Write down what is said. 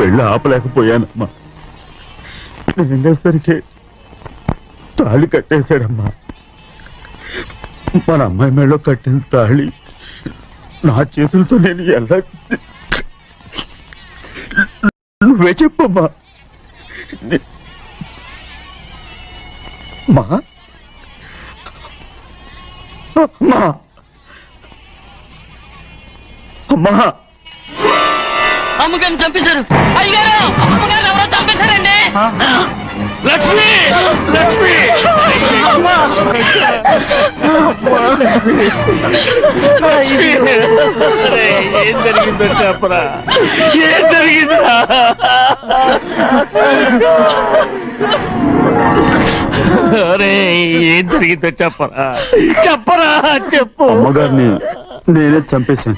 పెళ్ళి ఆపలేకపోయానమ్మా. నేనేసరికి తాళి కట్టేశాడమ్మా. మన అమ్మాయి మేడలో కట్టిన తాళి నా చేతులతో నేను ఎలా... నువ్వే చెప్పమ్మా. మా అమ్మా అమ్మా అమ్మగారిని చంపేశారు. అయ్యారు అమ్మగారు ఎవరో చంపేశారండి. లక్ష్మి లక్ష్మి ఏం జరిగిందో చెప్పరా? ఏం జరిగిందా? అరే ఏం జరిగిందో చెప్పరా? చెప్పరా చెప్పు. అమ్మగారిని నేనే చంపేశాను.